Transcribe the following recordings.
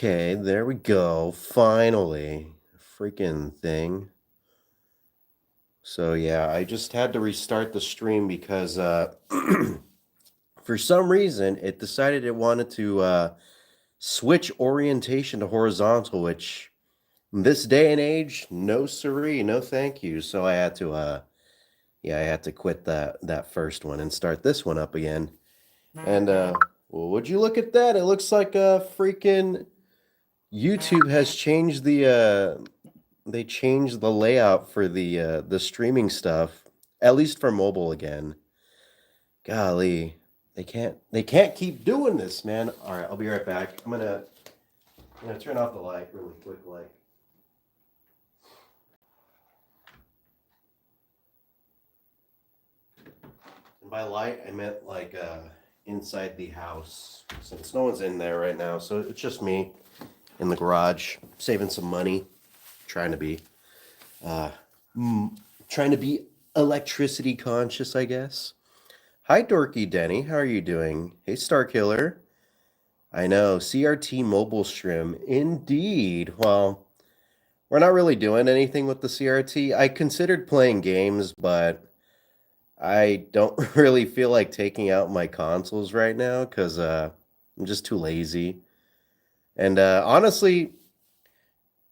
Okay, there we go. Finally. Freaking thing. So yeah, I just had to restart the stream because for some reason it decided it wanted to switch orientation to horizontal, which in this day and age, no siree, no thank you. So I had to I had to quit that first one and start this one up again. And well, would you look at that? It looks like a freaking YouTube has changed they changed the layout for the streaming stuff, at least for mobile again. Golly, they can't keep doing this, man. All right, I'll be right back. I'm gonna turn off the light really quick, like. And by light, I meant like inside the house, since no one's in there right now, so it's just me in the garage, saving some money, trying to be uh, trying to be electricity conscious, I guess. Hi, Dorky Denny. How are you doing? Hey, Star Killer. I know, CRT mobile stream. Indeed. Well, we're not really doing anything with the CRT. I considered playing games, but I don't really feel like taking out my consoles right now because I'm just too lazy. And honestly,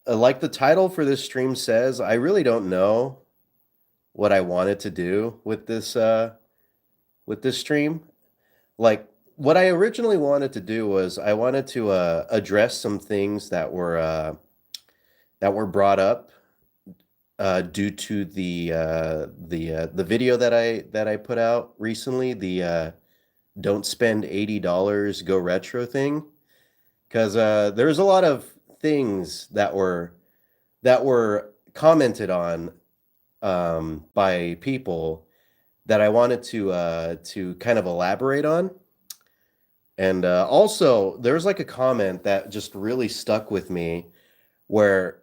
like the title for this stream says, I really don't know what I wanted to do with this stream. Like what I originally wanted to do was I wanted to address some things that were brought up due to the video that I put out recently, the don't spend $80 go retro thing, because there's a lot of things that were commented on by people that I wanted to kind of elaborate on. And also, there's like a comment that just really stuck with me where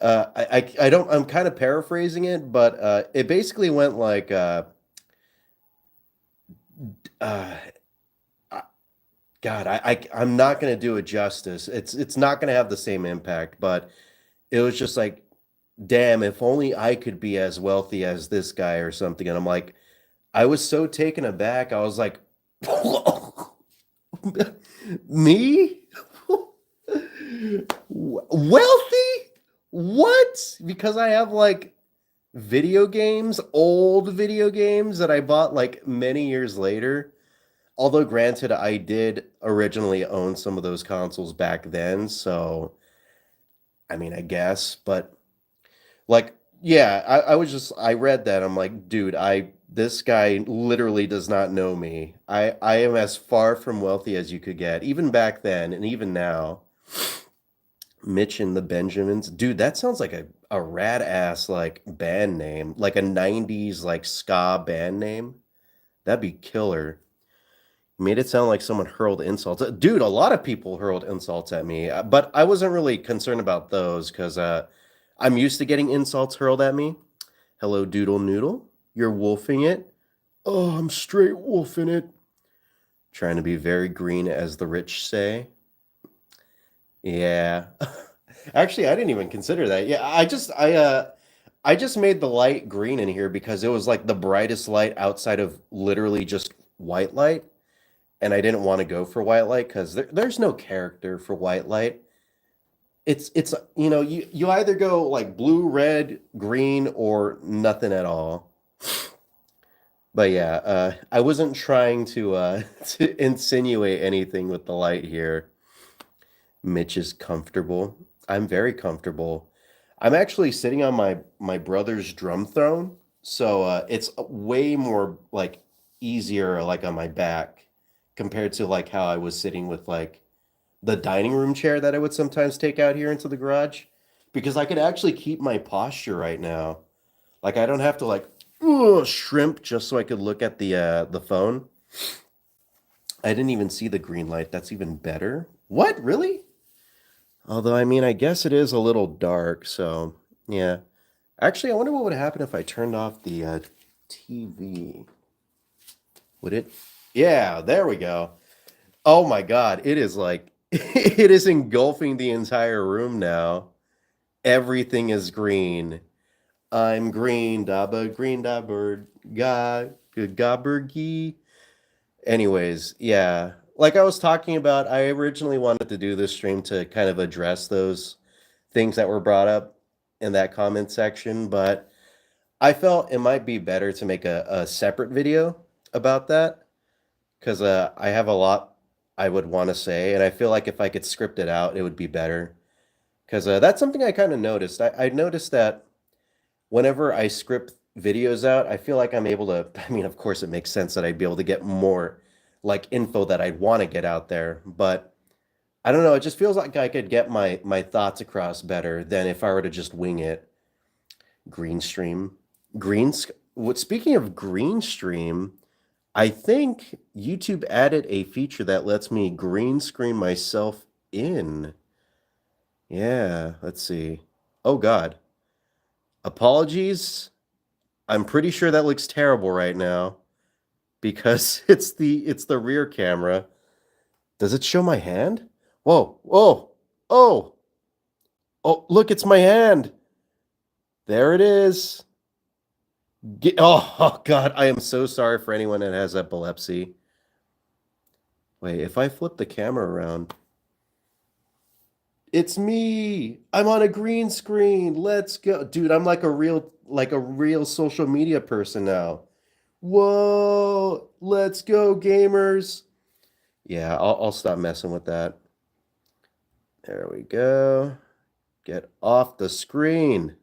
I don't, I'm kind of paraphrasing it, but it basically went like, uh, I- God, I'm not gonna do it justice. It's not gonna have the same impact, but it was just like, damn, if only I could be as wealthy as this guy or something. And I'm like, I was so taken aback. I was like, me? Wealthy? What? Because I have like video games, old video games that I bought like many years later. Although, granted, I did originally own some of those consoles back then. So, I mean, I guess, but like, yeah, I read that. I'm like, dude, this guy literally does not know me. I am as far from wealthy as you could get, even back then and even now. Mitch and the Benjamins. Dude, that sounds like a rad ass like band name, like a 90s like ska band name. That'd be killer. Made it sound like someone hurled insults. Dude, a lot of people hurled insults at me, but I wasn't really concerned about those because I'm used to getting insults hurled at me. Hello, Doodle Noodle. You're wolfing it. Oh, I'm straight wolfing it. Trying to be very green, as the rich say. Yeah. Actually, I didn't even consider that. Yeah, I just made the light green in here because it was like the brightest light outside of literally just white light, and I didn't want to go for white light because there's no character for white light. It's you either go like blue, red, green, or nothing at all. But yeah, I wasn't trying to to insinuate anything with the light here. Mitch is comfortable. I'm very comfortable. I'm actually sitting on my brother's drum throne, so it's way more like easier like on my back compared to like how I was sitting with like the dining room chair that I would sometimes take out here into the garage, because I could actually keep my posture right now. Like I don't have to like shrimp just so I could look at the phone. I didn't even see the green light. That's even better. What? Really? Although, I mean, I guess it is a little dark, so yeah. Actually, I wonder what would happen if I turned off the TV. Would it? Yeah, there we go. Oh my God, it is like It is engulfing the entire room now. Everything is green. I'm green da bird, ga, gabbergy. Anyways, yeah. Like I was talking about, I originally wanted to do this stream to kind of address those things that were brought up in that comment section, but I felt it might be better to make a separate video about that because I have a lot I would want to say, and I feel like if I could script it out, it would be better. Because that's something I kind of noticed. I noticed that whenever I script videos out, I feel like I'm able to. I mean, of course, it makes sense that I'd be able to get more like info that I'd want to get out there, but I don't know. It just feels like I could get my thoughts across better than if I were to just wing it. Green stream, green. What? Speaking of green stream, I think YouTube added a feature that lets me green screen myself in. Yeah, let's see. Oh God. Apologies. I'm pretty sure that looks terrible right now because it's the rear camera. Does it show my hand? Whoa, whoa, oh, oh, look, it's my hand. There it is. Oh God, I am so sorry for anyone that has epilepsy. Wait, if I flip the camera around, it's me. I'm on a green screen. Let's go. Dude, I'm like a real social media person now. Whoa, let's go, gamers. Yeah, I'll stop messing with that. There we go. Get off the screen.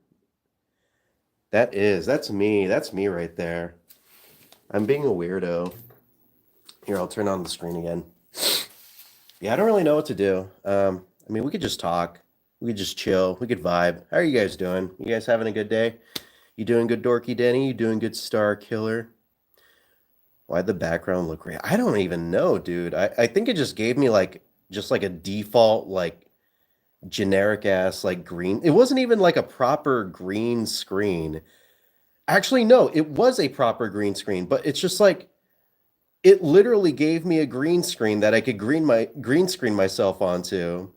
That's me. That's me right there. I'm being a weirdo. Here, I'll turn on the screen again. Yeah, I don't really know what to do. I mean, we could just talk. We could just chill. We could vibe. How are you guys doing? You guys having a good day? You doing good, Dorky Denny? You doing good, Star Killer? Why'd the background look great? I don't even know, dude. I think it just gave me like just like a default like generic ass like green. It wasn't even like a proper green screen. Actually, no, it was a proper green screen, but it's just like it literally gave me a green screen that I could green screen myself onto.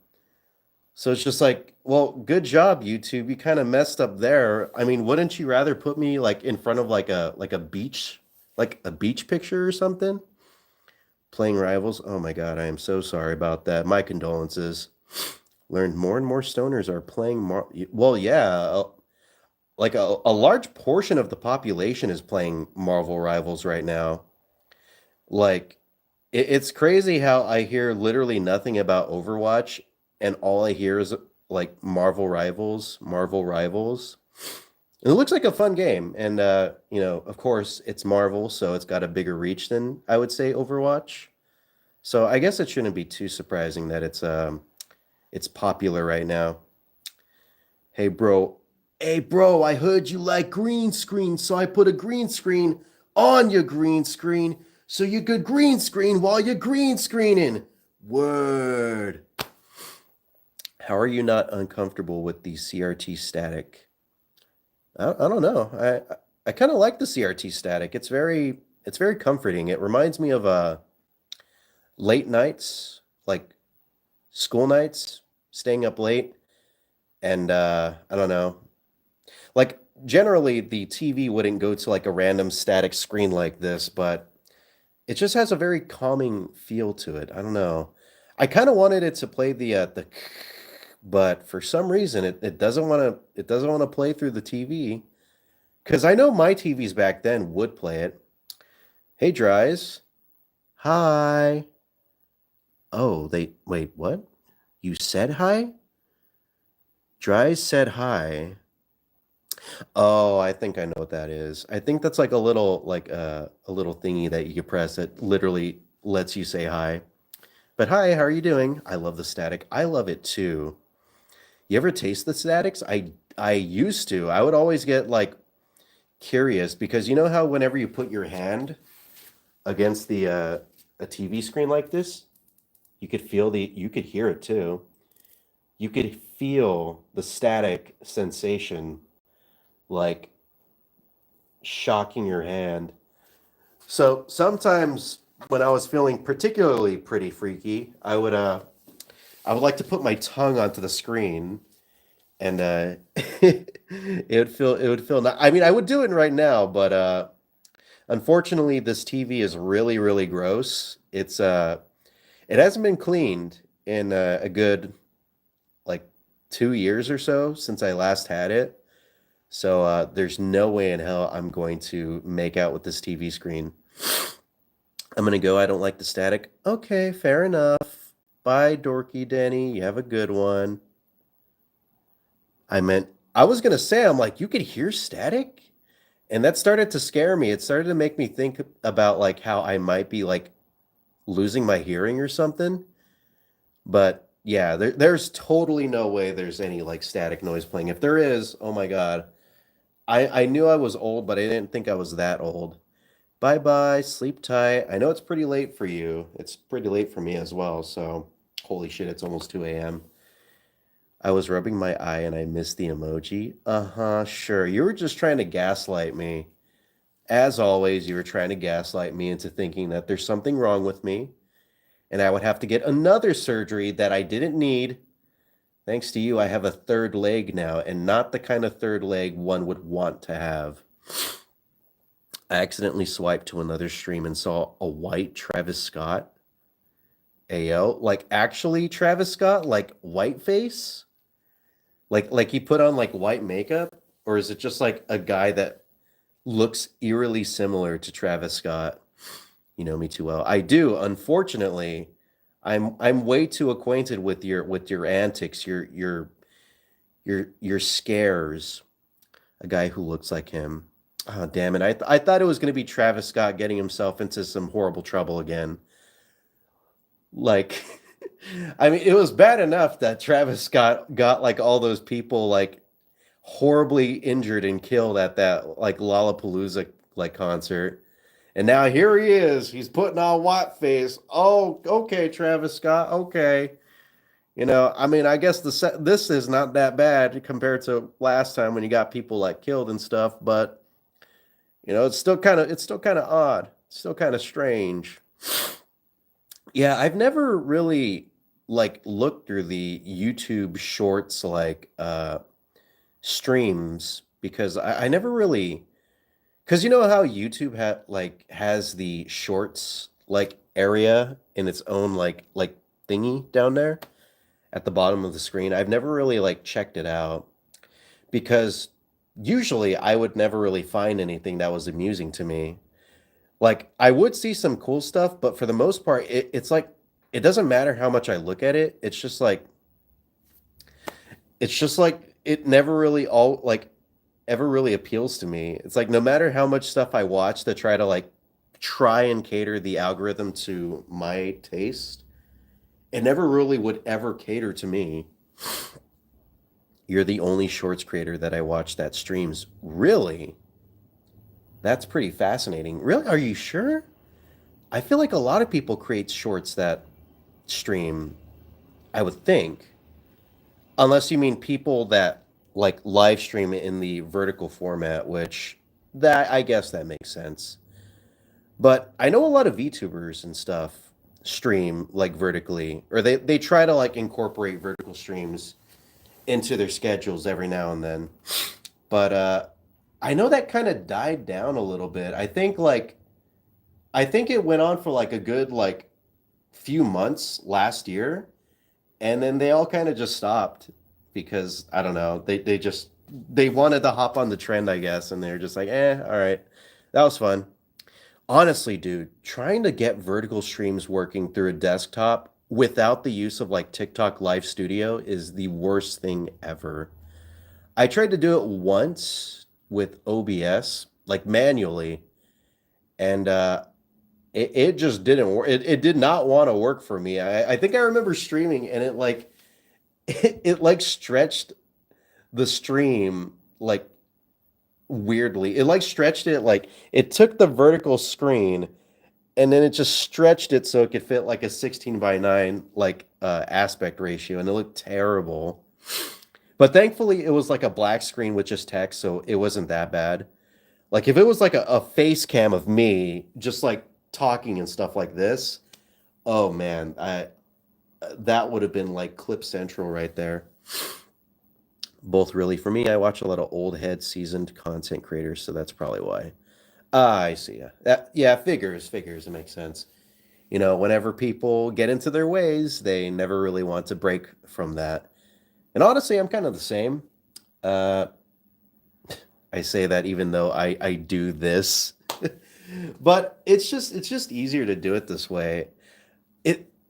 So it's just like, well, good job, YouTube. You kind of messed up there. I mean, wouldn't you rather put me like in front of like a beach picture or something? Playing Rivals. Oh my God, I am so sorry about that. My condolences. Learned more and more stoners are playing more. Well, yeah, like a large portion of the population is playing Marvel Rivals right now. Like, it's crazy how I hear literally nothing about Overwatch, and all I hear is like Marvel Rivals, Marvel Rivals. And it looks like a fun game, and of course, it's Marvel, so it's got a bigger reach than I would say Overwatch. So I guess it shouldn't be too surprising that it's popular right now. Hey bro, hey bro, I heard you like green screen, so I put a green screen on your green screen so you could green screen while you're green screening. Word. How are you not uncomfortable with the CRT static? I don't know. I kind of like the CRT static. It's very comforting. It reminds me of late nights, like school nights, staying up late, and I don't know. Like generally the TV wouldn't go to like a random static screen like this, but it just has a very calming feel to it. I don't know. I kind of wanted it to play the but for some reason it doesn't want to play through the TV. Because I know my TVs back then would play it. Hey, Dries. Hi. Oh, wait, what? You said hi? Dries said hi. Oh, I think I know what that is. I think that's like a little thingy that you can press that literally lets you say hi. But hi, how are you doing? I love the static. I love it too. You ever taste the statics? I used to. I would always get like curious because you know how whenever you put your hand against the a TV screen like this, you could hear it too. You could feel the static sensation like shocking your hand. So sometimes when I was feeling particularly pretty freaky, I would I would like to put my tongue onto the screen and it would feel not, I mean, I would do it right now, but unfortunately this TV is really really gross. It hasn't been cleaned in a good like 2 years or so since I last had it. So there's no way in hell I'm going to make out with this TV screen. I'm gonna go. I don't like the static. Okay, fair enough. Bye, dorky Denny. You have a good one. I meant, I was gonna say, I'm like, you could hear static? And that started to scare me. It started to make me think about like how I might be like losing my hearing or something. But yeah, there's totally no way there's any like static noise playing. If there is, oh my God. I knew I was old, but I didn't think I was that old. Bye bye, sleep tight. I know it's pretty late for you. It's pretty late for me as well. So, holy shit, it's almost 2 a.m. I was rubbing my eye and I missed the emoji. Uh huh, sure. You were just trying to gaslight me. As always, you were trying to gaslight me into thinking that there's something wrong with me and I would have to get another surgery that I didn't need. Thanks to you, I have a third leg now, and not the kind of third leg one would want to have. I accidentally swiped to another stream and saw a white Travis Scott. Ayo, like actually Travis Scott, like white face, like he put on like white makeup, or is it just like a guy that looks eerily similar to Travis Scott? You know me too well. I do. Unfortunately, I'm way too acquainted with your antics, your scares. A guy who looks like him. Oh damn it! I thought it was gonna be Travis Scott getting himself into some horrible trouble again. Like, I mean, it was bad enough that Travis Scott got like all those people like horribly injured and killed at that like Lollapalooza like concert. And now here he is. He's putting on white face. Oh, okay, Travis Scott. Okay. I mean, I guess this is not that bad compared to last time when you got people like killed and stuff, but it's still kind of odd. Still kind of strange. Yeah, I've never really like looked through the YouTube shorts like streams because I never really, because you know how YouTube has the shorts like area in its own like thingy down there at the bottom of the screen. I've never really like checked it out because usually I would never really find anything that was amusing to me. Like I would see some cool stuff, but for the most part, it's like it doesn't matter how much I look at it. It's just like it never really all like ever really appeals to me. It's like no matter how much stuff I watch to try and cater the algorithm to my taste, it never really would ever cater to me. You're the only shorts creator that I watch that streams. Really? That's pretty fascinating. Really? Are you sure? I feel like a lot of people create shorts that stream, I would think. Unless you mean people that like live stream in the vertical format, which that I guess that makes sense. But I know a lot of VTubers and stuff stream like vertically, or they try to like incorporate vertical streams into their schedules every now and then. But I know that kind of died down a little bit. I think it went on for like a good like few months last year, and then they all kind of just stopped because I don't know. They wanted to hop on the trend, I guess, and they're just like, all right, that was fun. Honestly, dude, trying to get vertical streams working through a desktop without the use of like TikTok Live Studio is the worst thing ever. I tried to do it once with OBS, like manually, and it just didn't work. It did not want to work for me. I think I remember streaming and it like it like stretched the stream like weirdly. It like stretched it like it took the vertical screen and then it just stretched it so it could fit like a 16 by 9 like aspect ratio and it looked terrible. But thankfully it was like a black screen with just text, so it wasn't that bad. Like if it was like a face cam of me just like talking and stuff like this, oh man, that would have been like Clip Central right there. Both really for me. I watch a lot of old head seasoned content creators, so that's probably why. Ah, I see. Yeah, yeah, figures. It makes sense. Whenever people get into their ways, they never really want to break from that. And honestly, I'm kind of the same. Uh, I say that even though I do this, but it's just easier to do it this way.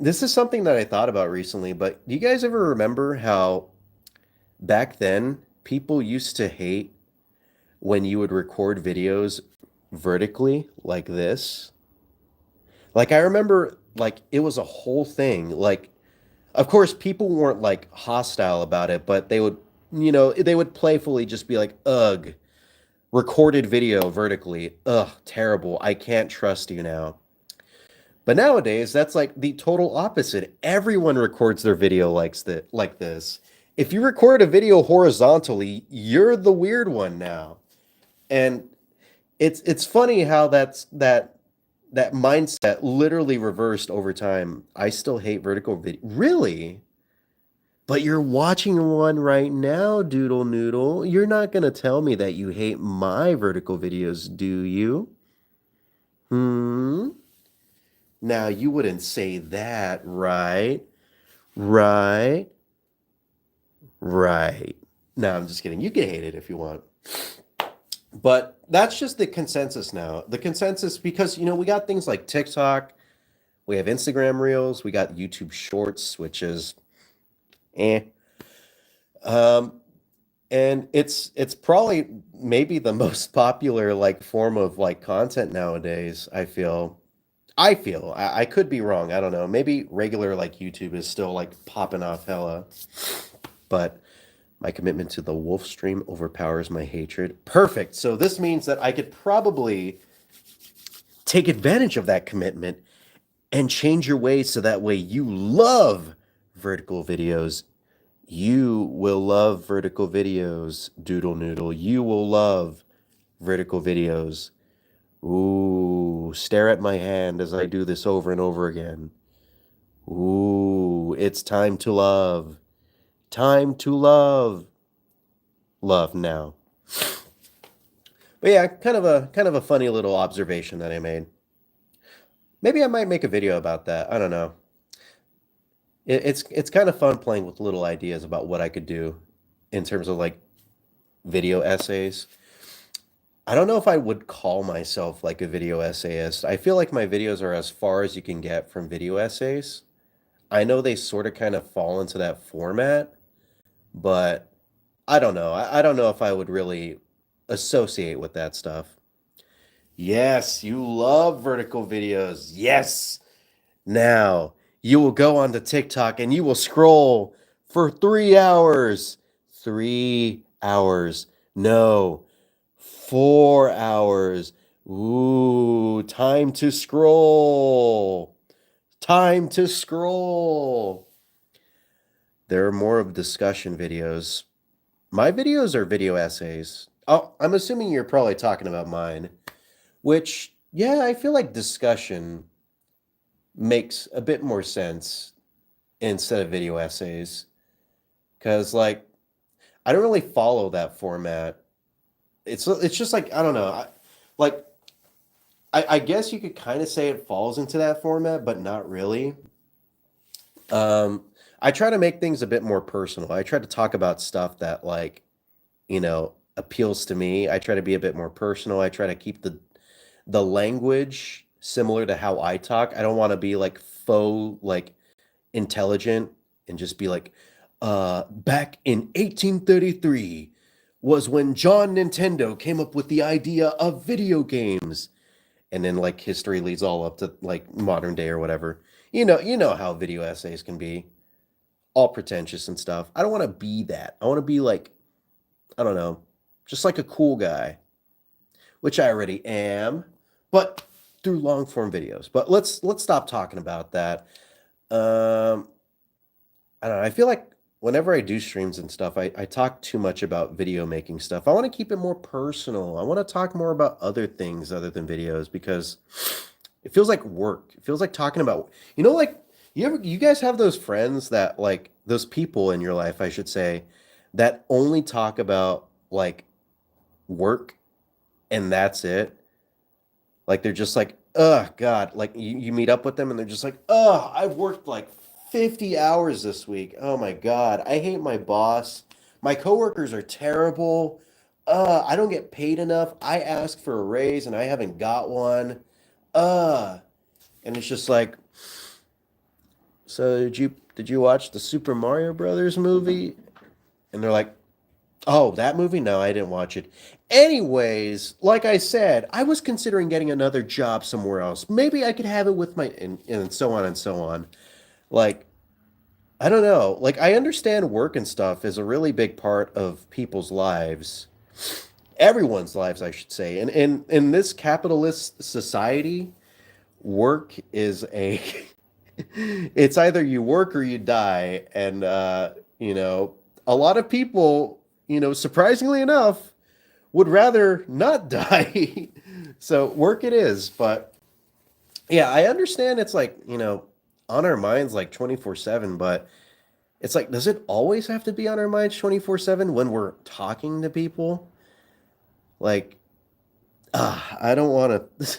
This is something that I thought about recently, but do you guys ever remember how back then people used to hate when you would record videos vertically like this? Like I remember like it was a whole thing. Like of course people weren't like hostile about it, but they would playfully just be like, "Ugh, recorded video vertically. Ugh, terrible. I can't trust you now." But nowadays, that's like the total opposite. Everyone records their video like this. If you record a video horizontally, you're the weird one now. And it's funny how that mindset literally reversed over time. I still hate vertical video. Really? But you're watching one right now, Doodle Noodle. You're not gonna tell me that you hate my vertical videos, do you? Hmm? Now you wouldn't say that, right? Right? Right. No, I'm just kidding. You can hate it if you want. But that's just the consensus now. The consensus because we got things like TikTok, we have Instagram Reels, we got YouTube Shorts, which is eh. Um, and it's probably maybe the most popular like form of like content nowadays, I feel. I could be wrong. I don't know. Maybe regular like YouTube is still like popping off hella, but my commitment to the wolf stream overpowers my hatred. Perfect. So this means that I could probably take advantage of that commitment and change your ways so that way you love vertical videos. You will love vertical videos, Doodle Noodle. You will love vertical videos. Ooh, stare at my hand as I do this over and over again. Ooh, it's time to love. Time to love. Love now. But yeah, kind of a funny little observation that I made. Maybe I might make a video about that. I don't know. It's kind of fun playing with little ideas about what I could do in terms of like video essays. I don't know if I would call myself like a video essayist. I feel like my videos are as far as you can get from video essays. I know they sort of kind of fall into that format, but I don't know. I don't know if I would really associate with that stuff. Yes, you love vertical videos. Yes. Now, you will go onto TikTok and you will scroll for 3 hours. 3 hours. No, 4 hours. Ooh, time to scroll. Time to scroll. There are more of discussion videos. My videos are video essays. Oh, I'm assuming you're probably talking about mine, which, yeah, I feel like discussion makes a bit more sense instead of video essays. Because, like, I don't really follow that format. It's just like, I don't know. Like, I guess you could kind of say it falls into that format, but not really. Um, I try to make things a bit more personal. I try to talk about stuff that like, appeals to me. I try to be a bit more personal. I try to keep the language similar to how I talk. I don't want to be like faux like intelligent and just be like, back in 1833 was when John Nintendo came up with the idea of video games. And then like history leads all up to like modern day or whatever. You know how video essays can be all pretentious and stuff. I don't want to be that. I want to be like, I don't know, just like a cool guy, which I already am, but through long form videos. But let's stop talking about that. Um, I don't know. I feel like whenever I do streams and stuff, I talk too much about video making stuff. I want to keep it more personal. I want to talk more about other things other than videos because it feels like work. It feels like talking about, like You guys have those friends that like those people in your life, I should say, that only talk about like work and that's it. Like they're just like, oh God. Like you meet up with them and they're just like, oh, I've worked like 50 hours this week. Oh my God. I hate my boss. My coworkers are terrible. I don't get paid enough. I asked for a raise and I haven't got one. Uh, and it's just like, so did you watch the Super Mario Brothers movie? And they're like, oh, that movie? No, I didn't watch it. Anyways, like I said, I was considering getting another job somewhere else. Maybe I could have it with my and so on and so on. Like, I don't know. Like I understand work and stuff is a really big part of people's lives. Everyone's lives, I should say. And in this capitalist society, work is a it's either you work or you die. And a lot of people, surprisingly enough, would rather not die. So work it is. But yeah, I understand it's like, on our minds like 24/7, but it's like, does it always have to be on our minds 24/7 when we're talking to people? Like, I don't want to.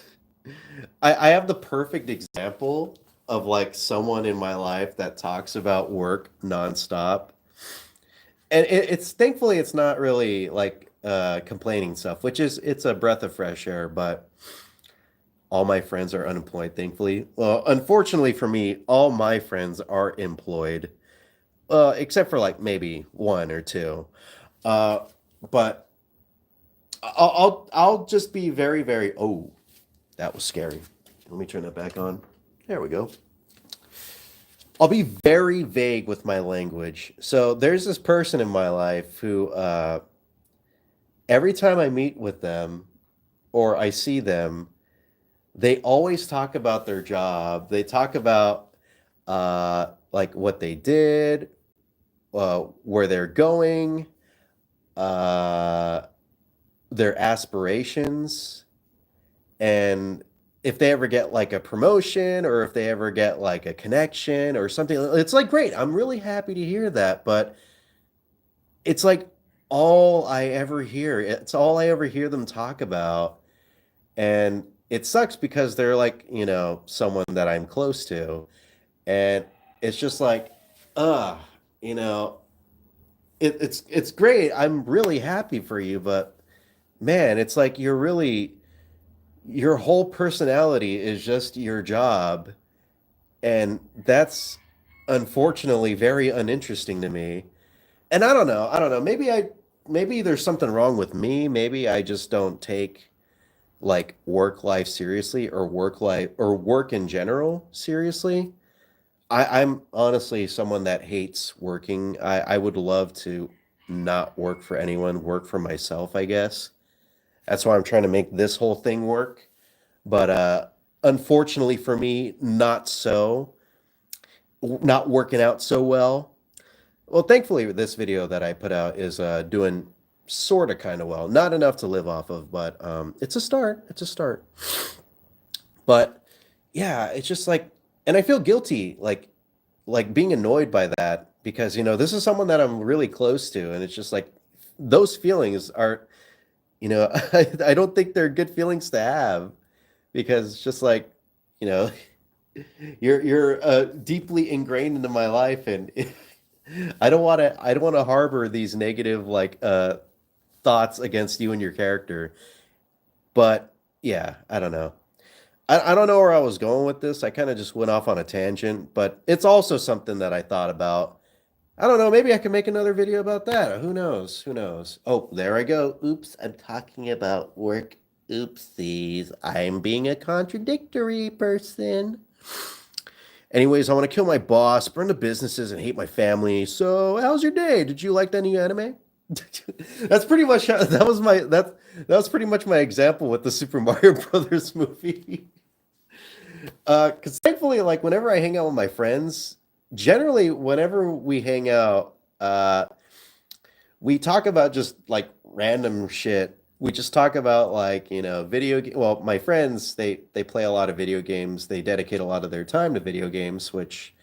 I have the perfect example of like someone in my life that talks about work nonstop. And it's thankfully it's not really like complaining stuff, which is it's a breath of fresh air, but all my friends are unemployed, thankfully. Well, unfortunately for me, all my friends are employed, except for like maybe one or two. Uh, but I'll just be very, very. Oh, that was scary. Let me turn that back on. There we go. I'll be very vague with my language. So there's this person in my life who, every time I meet with them or I see them, they always talk about their job. They talk about like what they did, where they're going, uh, their aspirations, and if they ever get like a promotion or if they ever get like a connection or something. It's like great. I'm really happy to hear that, but it's like all I ever hear. It's all I ever hear them talk about. And it sucks because they're like, someone that I'm close to. And it's just like, uh, you know, it's great. I'm really happy for you, but man, it's like your whole personality is just your job, and that's unfortunately very uninteresting to me. And I don't know, maybe there's something wrong with me. Maybe I just don't take like work life seriously or work life or work in general seriously. I'm honestly someone that hates working. I would love to not work for anyone, work for myself, I guess. That's why I'm trying to make this whole thing work. But unfortunately for me, not so, not working out so well. Well, thankfully, this video that I put out is doing sort of kind of well. Not enough to live off of, but it's a start. It's a start. But yeah, it's just like, and I feel guilty, like being annoyed by that because this is someone that I'm really close to, and it's just like those feelings are, I don't think they're good feelings to have because it's just like, you know, you're deeply ingrained into my life, and I don't want to harbor these negative like thoughts against you and your character. But yeah, I don't know. I don't know where I was going with this. I kind of just went off on a tangent, but it's also something that I thought about. I don't know. Maybe I can make another video about that. Who knows? Who knows? Oh, there I go. Oops, I'm talking about work. Oopsies. I'm being a contradictory person. Anyways, I want to kill my boss, burn the businesses, and hate my family. So, how's your day? Did you like the new anime? That's pretty much that was pretty much my example with the Super Mario Brothers movie. Because thankfully, like whenever I hang out with my friends, generally whenever we hang out, we talk about just like random shit. We just talk about like, well, my friends, they play a lot of video games. They dedicate a lot of their time to video games, which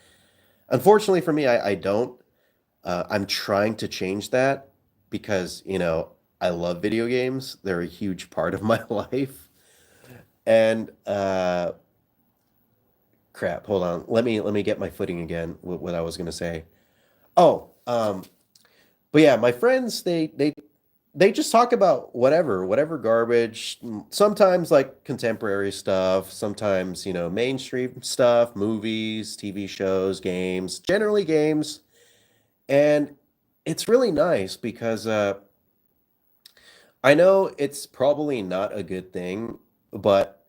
Unfortunately for me, I don't. I'm trying to change that because, I love video games. They're a huge part of my life. And crap, hold on. Let me get my footing again. What I was gonna say. Oh, but yeah, my friends they just talk about whatever garbage. Sometimes like contemporary stuff. Sometimes mainstream stuff, movies, TV shows, games. Generally games, and it's really nice because I know it's probably not a good thing, but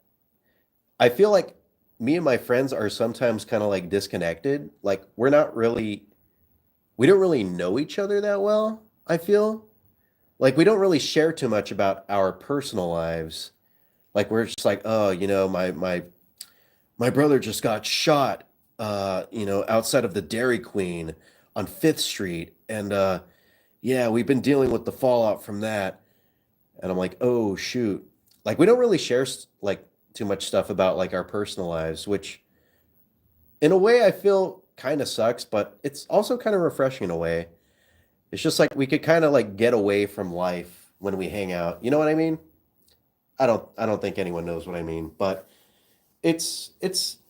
I feel like me and my friends are sometimes kind of like disconnected. Like we don't really know each other that well, I feel. Like we don't really share too much about our personal lives. Like we're just like, oh, my brother just got shot outside of the Dairy Queen on 5th Street and yeah, we've been dealing with the fallout from that. And I'm like, oh shoot. Like we don't really share like too much stuff about like our personal lives, which in a way I feel kind of sucks, but it's also kind of refreshing in a way. It's just like we could kind of like get away from life when we hang out. You know what I mean? I don't think anyone knows what I mean, but it's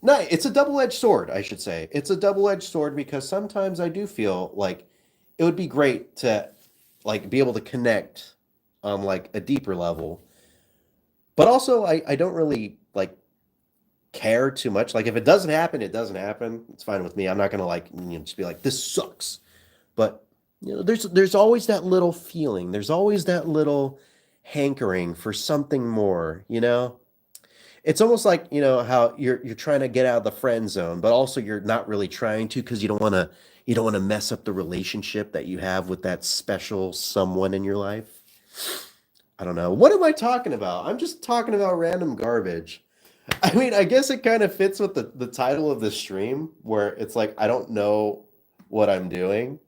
nice. It's a double-edged sword, I should say. It's a double-edged sword because sometimes I do feel like it would be great to like be able to connect on like a deeper level. But also I don't really like care too much. Like if it doesn't happen, it doesn't happen. It's fine with me. I'm not gonna like just be like this sucks. But there's always that little feeling. There's always that little hankering for something more, you know? It's almost like, how you're trying to get out of the friend zone, but also you're not really trying to because you don't want to mess up the relationship that you have with that special someone in your life. I don't know. What am I talking about? I'm just talking about random garbage. I mean, I guess it kind of fits with the title of the stream where it's like I don't know what I'm doing.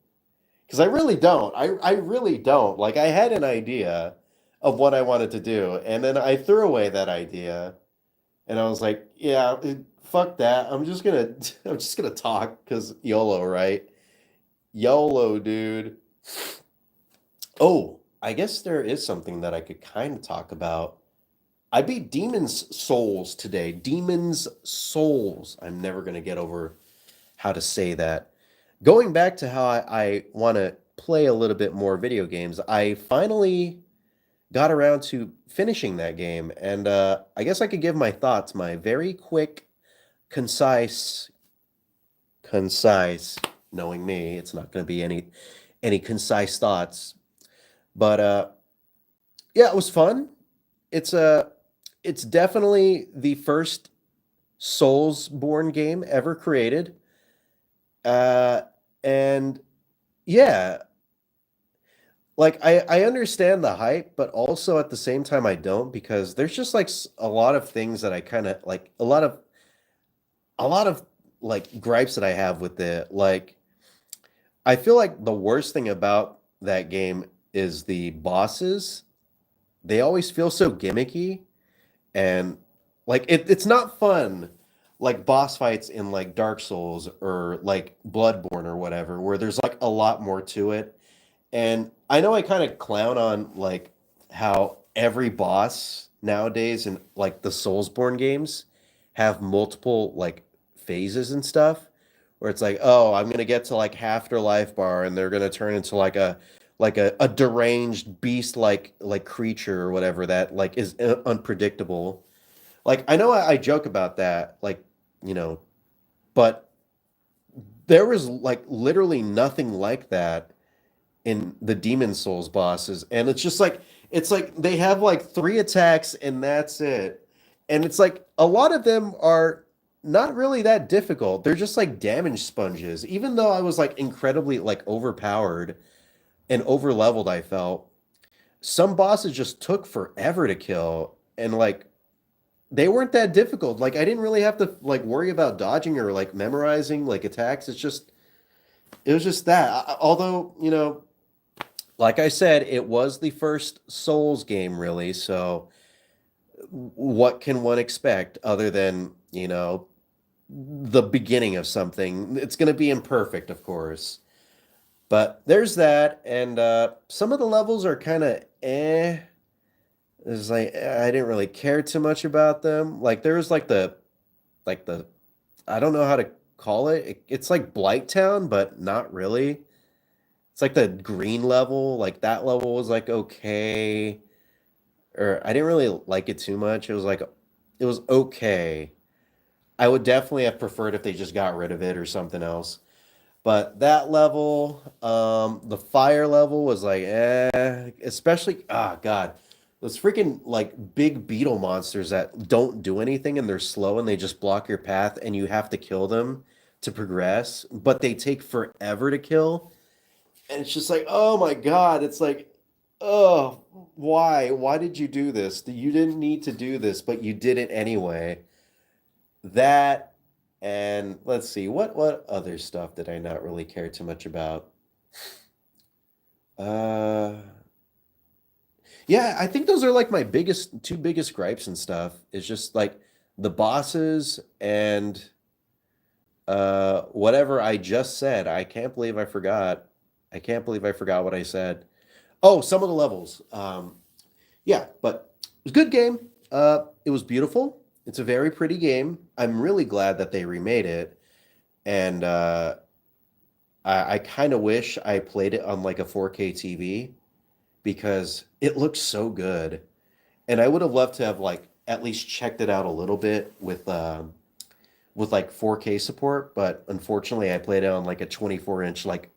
Because I really don't. I really don't. Like I had an idea of what I wanted to do, and then I threw away that idea, and I was like, yeah, fuck that. I'm just gonna talk because YOLO, right? YOLO, dude. Oh, I guess there is something that I could kind of talk about. I beat Demon's Souls today. Demon's Souls. I'm never gonna get over how to say that. Going back to how I want to play a little bit more video games, I finally got around to finishing that game, and I guess I could give my thoughts, my very quick, concise, concise. Knowing me, it's not going to be any concise thoughts, but yeah, it was fun. It's definitely the first Souls-born game ever created, uh, and yeah, like I understand the hype, but also at the same time I don't because there's just like a lot of things that I kind of like a lot of like gripes that I have with it. Like I feel like the worst thing about that game is the bosses. They always feel so gimmicky and like it's not fun like boss fights in like Dark Souls or like Bloodborne or whatever where there's like a lot more to it. And I know I kind of clown on like how every boss nowadays in like the Soulsborne games have multiple like phases and stuff where it's like, oh, I'm gonna get to like Afterlife Bar and they're gonna turn into like a deranged beast like creature or whatever that like is unpredictable. Like I know I joke about that, like, you know, but there was like literally nothing like that in the Demon Souls bosses, and it's like they have like three attacks and that's it. And it's like a lot of them are not really that difficult. They're just like damage sponges. Even though I was like incredibly like overpowered and over leveled, I felt some bosses just took forever to kill, and like they weren't that difficult. Like I didn't really have to like worry about dodging or like memorizing like attacks. It was just that. Although, like I said, it was the first Souls game, really. So, what can one expect other than, the beginning of something. It's going to be imperfect, of course. But there's that, and some of the levels are kind of eh. It's like I didn't really care too much about them. Like there's like the I don't know how to call it. It's like Blight Town, but not really. It's like the green level. Like that level was like okay, or I didn't really like it too much. It was okay. I would definitely have preferred if they just got rid of it or something else. But that level, the fire level was like, especially, ah, God, those freaking like big beetle monsters that don't do anything and they're slow and they just block your path and you have to kill them to progress, but they take forever to kill. And it's just like, oh my God, it's like, oh, why? Why did you do this? You didn't need to do this, but you did it anyway. That and let's see, what other stuff did I not really care too much about? Uh yeah, I think those are like my biggest two biggest gripes and stuff. Is just like the bosses and whatever I just said. I can't believe I forgot. I can't believe I forgot what I said. Oh, some of the levels. Yeah, but it was a good game. It was beautiful. It's a very pretty game. I'm really glad that they remade it. And I kind of wish I played it on like a 4K TV because it looks so good. And I would have loved to have like at least checked it out a little bit with like 4K support, but unfortunately I played it on like a 24-inch like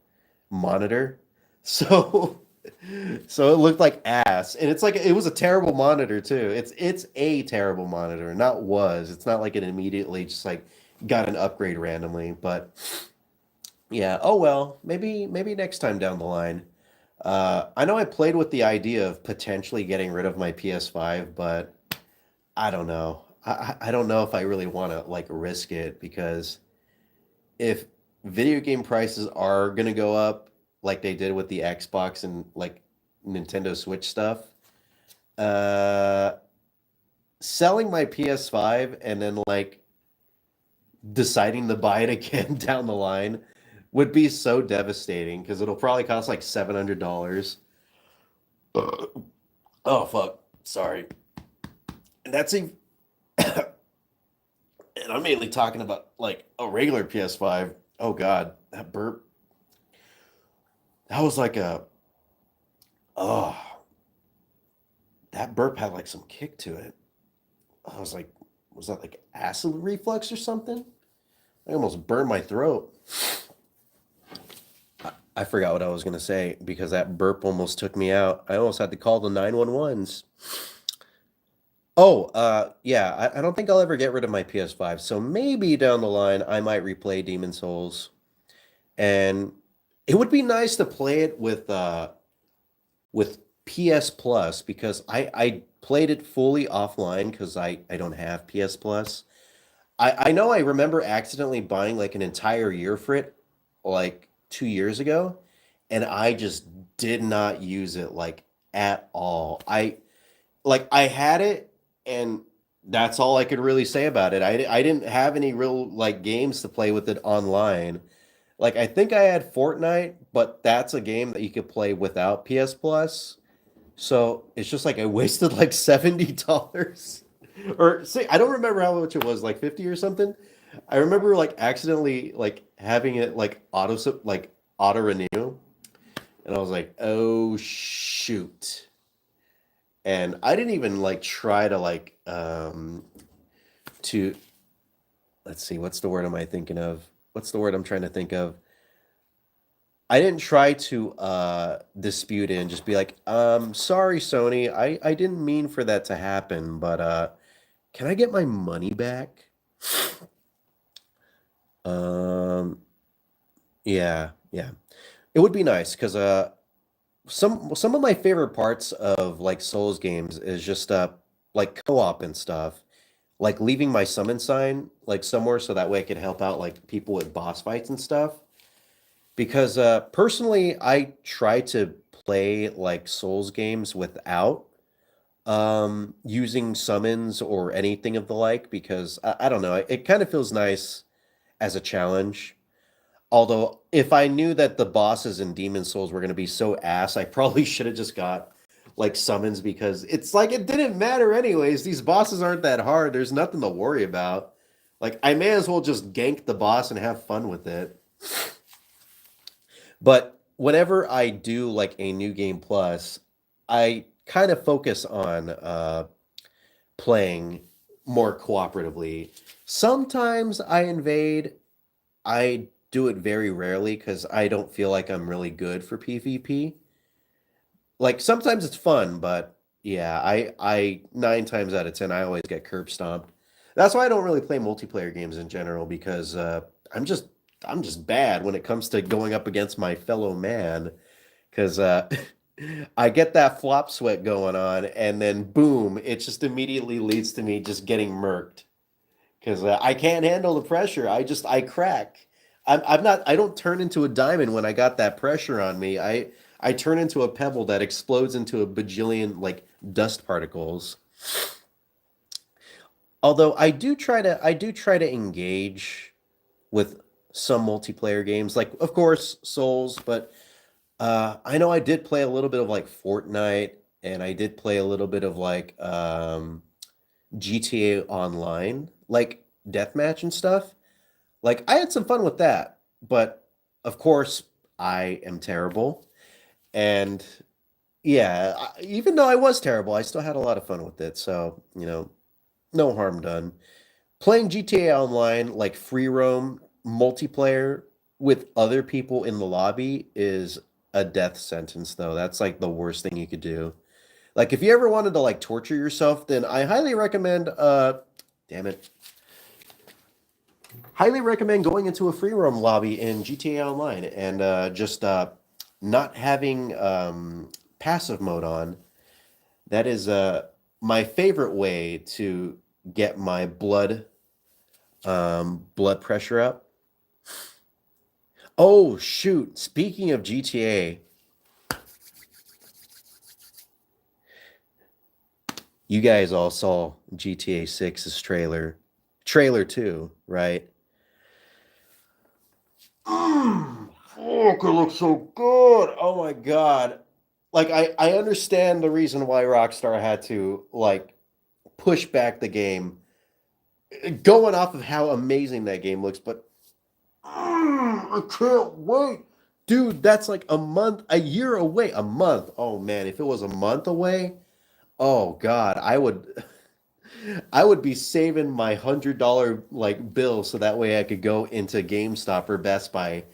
monitor. So so it looked like ass. And it's like it was a terrible monitor too. It's a terrible monitor, not was. It's not like it immediately just like got an upgrade randomly, but yeah, oh well, maybe next time down the line. I know I played with the idea of potentially getting rid of my PS5, but I don't know. I don't know if I really want to like risk it because if video game prices are gonna go up like they did with the Xbox and like Nintendo Switch stuff, uh, selling my PS5 and then like deciding to buy it again down the line would be so devastating because it'll probably cost like $700. Oh fuck, sorry. And that's a, and I'm mainly talking about like a regular PS5. Oh god, that burp. That was like a oh, that burp had like some kick to it. I was like, was that like acid reflux or something? I almost burned my throat. I forgot what I was gonna say because that burp almost took me out. I almost had to call the 911s. Oh, yeah, I don't think I'll ever get rid of my PS5. So maybe down the line I might replay Demon Souls. And it would be nice to play it with PS Plus because I played it fully offline because I don't have PS Plus. I know I remember accidentally buying like an entire year for it like 2 years ago, and I just did not use it like at all. I had it, and that's all I could really say about it. I didn't have any real like games to play with it online. Like I think I had Fortnite, but that's a game that you could play without PS Plus. So it's just like I wasted like $70. Or say I don't remember how much it was, like 50 or something. I remember like accidentally like having it like auto renew, and I was like, "Oh shoot." And I didn't even like try to like to let's see, what's the word am I thinking of? What's the word I'm trying to think of? I didn't try to dispute it and just be like, sorry, Sony, I didn't mean for that to happen, but can I get my money back? Um, yeah, yeah. It would be nice because some of my favorite parts of like Souls games is just like co-op and stuff. Like leaving my summon sign like somewhere so that way I could help out like people with boss fights and stuff. Because personally, I try to play like Souls games without using summons or anything of the like because I don't know, it kind of feels nice as a challenge. Although, if I knew that the bosses in Demon Souls were going to be so ass, I probably should have just got like summons because it's like it didn't matter anyways. These bosses aren't that hard. There's nothing to worry about. Like, I may as well just gank the boss and have fun with it. But whenever I do like a new game plus, I kind of focus on playing more cooperatively. Sometimes I invade. I do it very rarely because I don't feel like I'm really good for PvP. Like sometimes it's fun, but yeah, I 9 times out of 10 I always get curb stomped. That's why I don't really play multiplayer games in general because I'm just I'm just bad when it comes to going up against my fellow man because I get that flop sweat going on and then boom, it just immediately leads to me just getting murked because I can't handle the pressure. I crack. I'm not. I don't turn into a diamond when I got that pressure on me. I turn into a pebble that explodes into a bajillion like dust particles. Although I do try to engage with some multiplayer games, like of course Souls, but I know I did play a little bit of like Fortnite, and I did play a little bit of like GTA Online, like deathmatch and stuff. Like I had some fun with that, but of course I am terrible. And yeah, even though I was terrible, I still had a lot of fun with it. So, no harm done. Playing GTA Online, like free roam multiplayer with other people in the lobby is a death sentence, though. That's like the worst thing you could do. Like if you ever wanted to like torture yourself, then I damn it. Highly recommend going into a free roam lobby in GTA Online and just not having passive mode on. That is my favorite way to get my blood pressure up. Oh shoot! Speaking of GTA, you guys all saw GTA 6's trailer 2, right? Fuck, it looks so good. Oh my god. Like I understand the reason why Rockstar had to like push back the game going off of how amazing that game looks, but I can't wait. Dude, that's like a year away, a month. Oh man, if it was a month away, oh god, I would be saving my $100 like bill so that way I could go into GameStop or Best Buy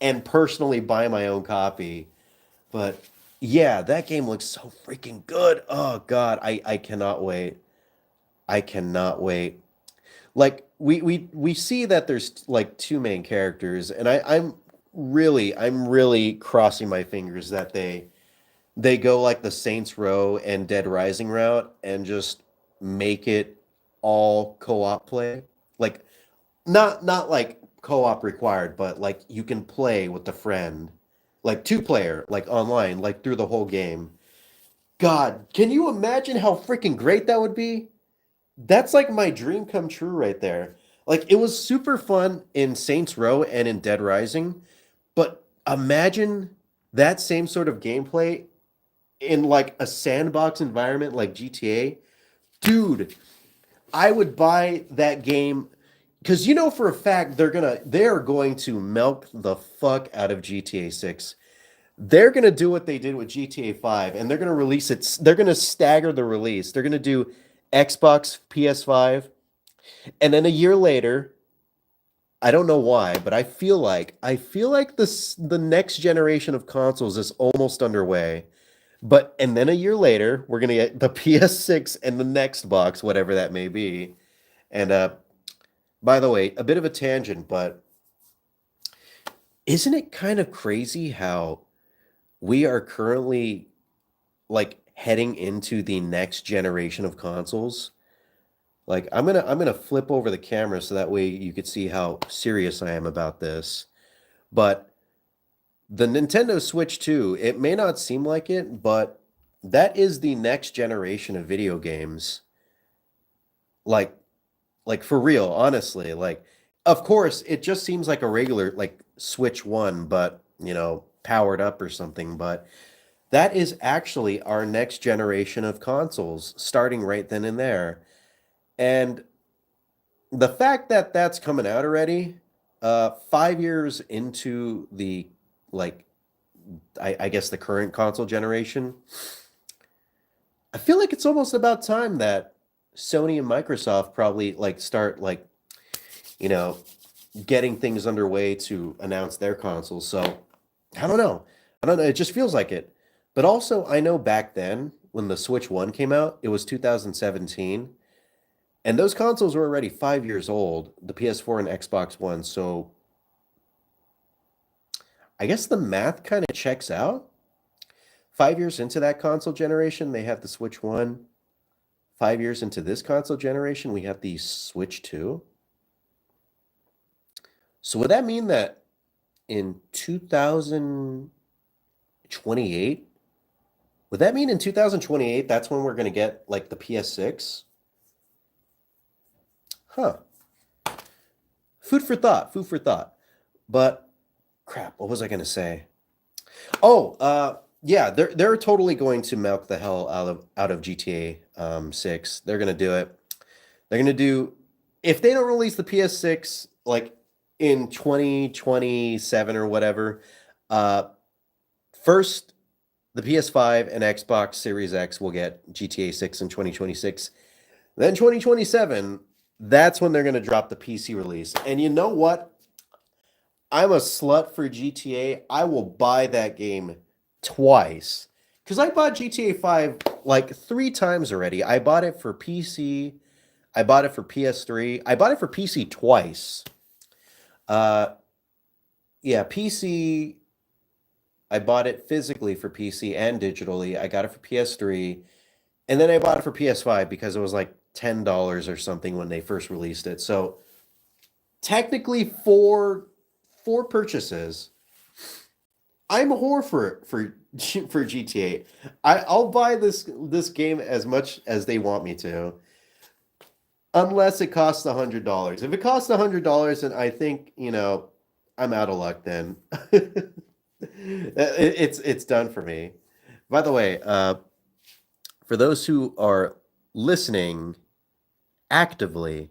and personally buy my own copy. But yeah, that game looks so freaking good. Oh God, I cannot wait. I cannot wait. Like we see that there's like two main characters, and I'm really crossing my fingers that they go like the Saints Row and Dead Rising route and just make it all co-op play. Like not like co-op required, but like you can play with a friend, like two player, like online, like through the whole game. God, can you imagine how freaking great that would be? That's like my dream come true right there. Like it was super fun in Saints Row and in Dead Rising, but imagine that same sort of gameplay in like a sandbox environment like GTA. Dude, I would buy that game because you know for a fact they're going to milk the fuck out of GTA 6. They're gonna do what they did with GTA 5 and they're gonna release it. They're gonna stagger the release. They're gonna do Xbox, PS5, and then a year later, I don't know why, but I feel like the next generation of consoles is almost underway. But and then a year later, we're gonna get the PS6 and the next box, whatever that may be. And by the way, a bit of a tangent, but isn't it kind of crazy how we are currently like heading into the next generation of consoles? Like I'm gonna flip over the camera so that way you could see how serious I am about this. But the Nintendo Switch 2, it may not seem like it, but that is the next generation of video games. Like like for real, honestly. Like of course, it just seems like a regular like Switch 1 but, powered up or something, but that is actually our next generation of consoles starting right then and there. And the fact that that's coming out already, 5 years into the like, I guess the current console generation, I feel like it's almost about time that Sony and Microsoft probably like start like, you know, getting things underway to announce their consoles. So I don't know. I don't know. It just feels like it. But also, I know back then when the Switch 1 came out, it was 2017. And those consoles were already 5 years old, the PS4 and Xbox One. So I guess the math kind of checks out. 5 years into that console generation, they have the Switch 1. 5 years into this console generation, we have the Switch 2. So would that mean that in 2028, would that mean in 2028, that's when we're going to get like the PS6? Huh. Food for thought, food for thought. But crap, what was I going to say? Oh, yeah, they're totally going to milk the hell out of GTA 6. They're going to do it. They're going to do if they don't release the PS6 like in 2027 or whatever, uh first the PS5 and Xbox Series X will get GTA 6 in 2026. Then 2027, that's when they're going to drop the PC release. And you know what? I'm a slut for GTA. I will buy that game twice. Because I bought GTA 5 like 3 times already. I bought it for PC. I bought it for PS3. I bought it for PC twice. Uh, yeah, PC. I bought it physically for PC and digitally. I got it for PS3. And then I bought it for PS5 because it was like $10 or something when they first released it. So technically four purchases. I'm a whore for GTA. I'll buy this game as much as they want me to, unless it costs $100. If it costs $100, then I think I'm out of luck. Then it's done for me. By the way, for those who are listening actively,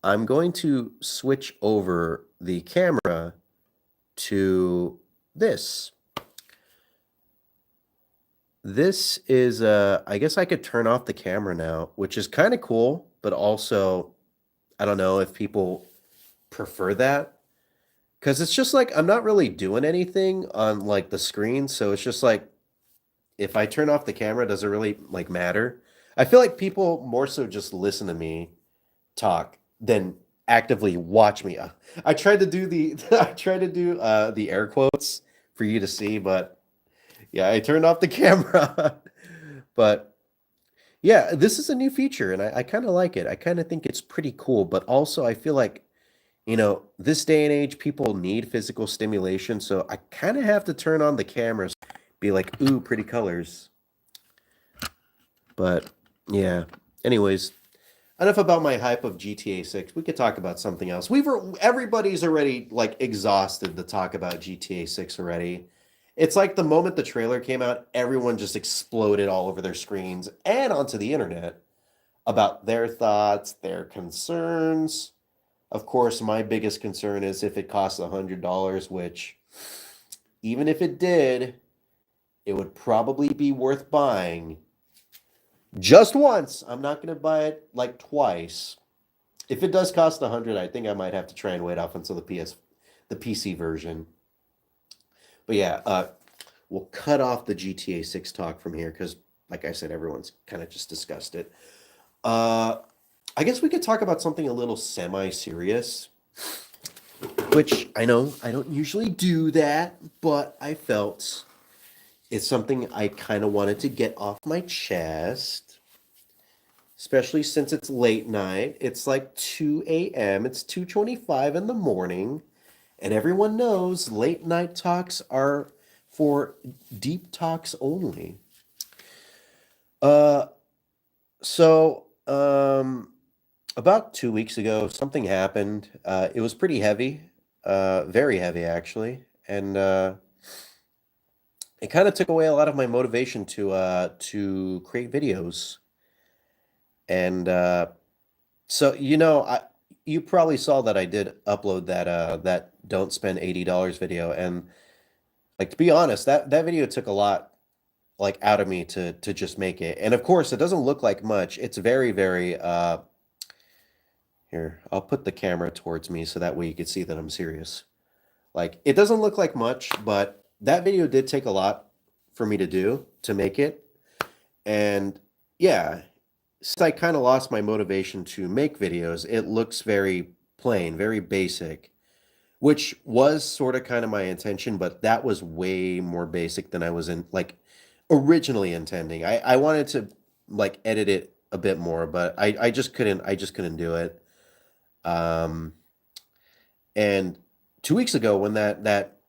I'm going to switch over the camera to this. This is, I guess I could turn off the camera now, which is kind of cool, but also, I don't know if people prefer that. Because it's just like, I'm not really doing anything on like the screen. So it's just like, if I turn off the camera, does it really like matter? I feel like people more so just listen to me talk than actively watch me. I tried to do the I tried to do the air quotes for you to see, but yeah, I turned off the camera. But yeah, this is a new feature and I kind of like it. I kind of think it's pretty cool, but also I feel like, this day and age, people need physical stimulation, so I kind of have to turn on the cameras, be like, ooh, pretty colors. But yeah, anyways, enough about my hype of GTA 6. We could talk about something else. Everybody's already like exhausted to talk about GTA 6 already. It's like the moment the trailer came out, everyone just exploded all over their screens and onto the internet about their thoughts, their concerns. Of course, my biggest concern is if it costs $100, which even if it did, it would probably be worth buying just once. I'm not going to buy it like twice. If it does cost 100, I think I might have to try and wait off until the PC version. But yeah, we'll cut off the GTA 6 talk from here because, like I said, everyone's kind of just discussed it. Uh, I guess we could talk about something a little semi-serious, which I know I don't usually do that, but I felt it's something I kind of wanted to get off my chest, especially since it's late night. It's like 2 a.m. It's 2:25 in the morning, and everyone knows late night talks are for deep talks only. Uh, so, about 2 weeks ago, something happened. It was pretty heavy, very heavy actually, and it kind of took away a lot of my motivation to create videos. And so, you probably saw that I did upload that don't spend $80 video, and like to be honest, that video took a lot like out of me to just make it. And of course, it doesn't look like much. It's very, very here, I'll put the camera towards me so that way you can see that I'm serious. Like, it doesn't look like much, but that video did take a lot for me to do to make it. And yeah, since I kind of lost my motivation to make videos, it looks very plain, very basic, which was sort of kind of my intention, but that was way more basic than I was in like originally intending. I wanted to like edit it a bit more, but I just couldn't do it. Um, and 2 weeks ago, when that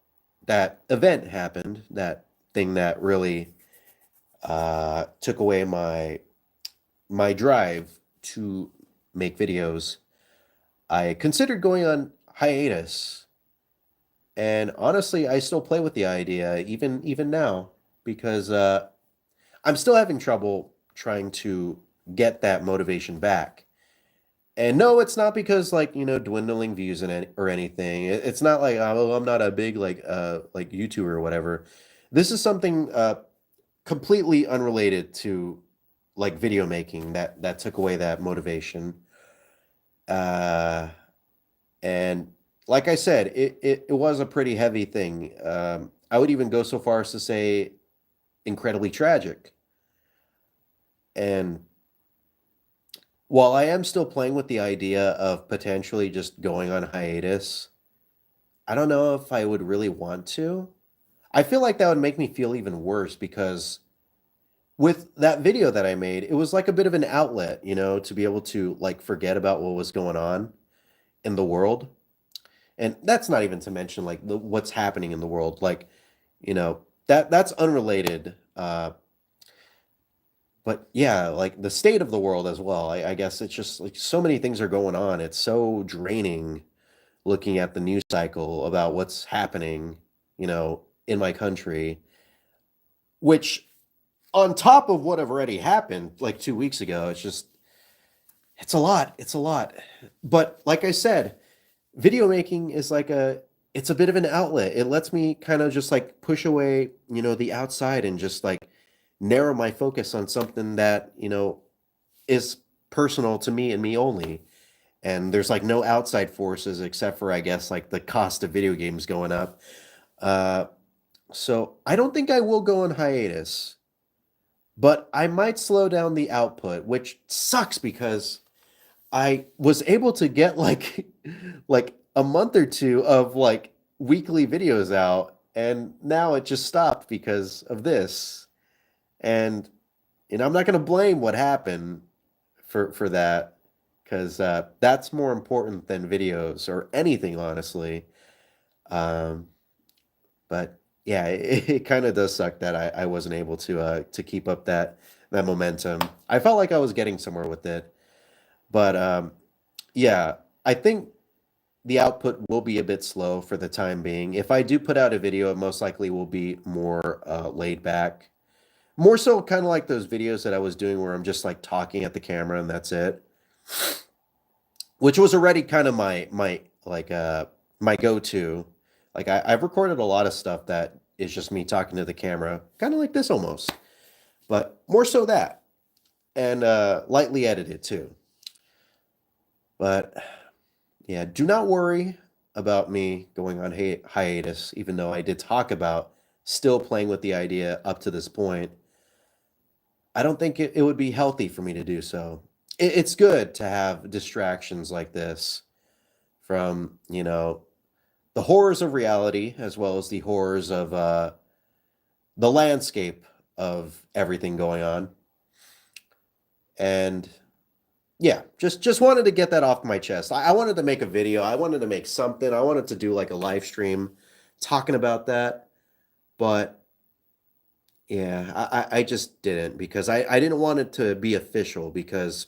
event happened, that thing that really took away my drive to make videos, I considered going on hiatus. And honestly, I still play with the idea even now because I'm still having trouble trying to get that motivation back. And no, it's not because like, dwindling views or anything. It's not like, oh, I'm not a big like YouTuber or whatever. This is something completely unrelated to like video making that took away that motivation. Uh and like I said, it was a pretty heavy thing. I would even go so far as to say incredibly tragic. And while I am still playing with the idea of potentially just going on hiatus, I don't know if I would really want to. I feel like that would make me feel even worse because with that video that I made, it was like a bit of an outlet, to be able to like forget about what was going on in the world. And that's not even to mention like what's happening in the world. Like, that's unrelated. But yeah, like the state of the world as well. I guess it's just like so many things are going on. It's so draining looking at the news cycle about what's happening, in my country, which on top of what have already happened like 2 weeks ago, it's a lot. It's a lot. But like I said, video making is it's a bit of an outlet. It lets me kind of just like push away, the outside and just like narrow my focus on something that, is personal to me and me only. And there's like no outside forces except for I guess like the cost of video games going up. Uh so I don't think I will go on hiatus, but I might slow down the output, which sucks because I was able to get like like a month or two of like weekly videos out, and now it just stopped because of this. And I'm not going to blame what happened for that because that's more important than videos or anything, honestly. Um, but yeah, it kind of does suck that I wasn't able to keep up that momentum. I felt like I was getting somewhere with it, but yeah, I think the output will be a bit slow for the time being. If I do put out a video, it most likely will be more laid back. More so kind of like those videos that I was doing where I'm just like talking at the camera and that's it. Which was already kind of my like my go-to. Like I've recorded a lot of stuff that is just me talking to the camera, kind of like this almost. But more so that. And lightly edited too. But yeah, do not worry about me going on hiatus, even though I did talk about still playing with the idea up to this point. I don't think it would be healthy for me to do so. It's good to have distractions like this from, the horrors of reality as well as the horrors of the landscape of everything going on. And yeah, just wanted to get that off my chest. I wanted to make a video. I wanted to make something. I wanted to do like a live stream talking about that. But Yeah, I just didn't because I didn't want it to be official because,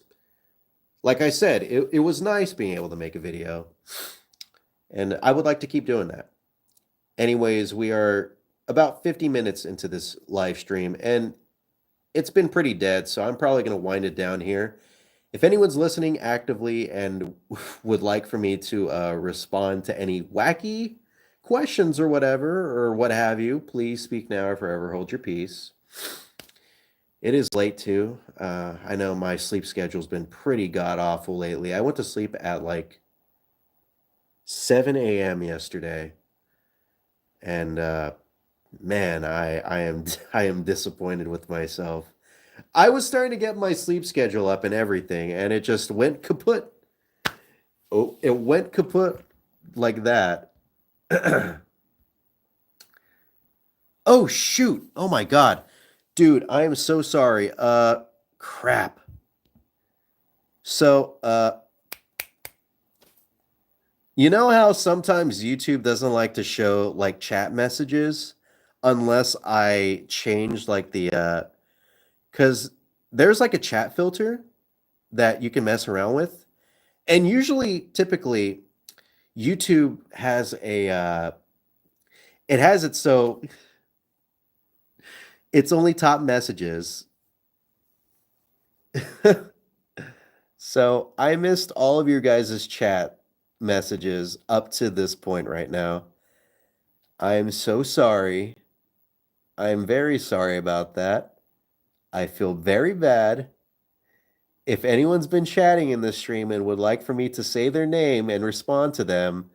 like I said, it was nice being able to make a video, and I would like to keep doing that. Anyways, we are about 50 minutes into this live stream, and it's been pretty dead, so I'm probably going to wind it down here. If anyone's listening actively and would like for me to respond to any wacky questions or whatever, or what have you, please speak now or forever hold your peace. It is late too. I know my sleep schedule's been pretty god awful lately. I went to sleep at like 7 a.m. yesterday, and man, I am I am disappointed with myself. I was starting to get my sleep schedule up and everything, and it just went kaput. Oh, it went kaput like that. Oh shoot. Oh my god. Dude, I am so sorry. Crap. So, you know how sometimes YouTube doesn't like to show like chat messages unless I change like the cuz there's like a chat filter that you can mess around with. And usually typically YouTube has a it has it so it's only top messages. So I missed all of your guys' chat messages up to this point right now. I am so sorry. I am very sorry about that. I feel very bad. If anyone's been chatting in this stream and would like for me to say their name and respond to them,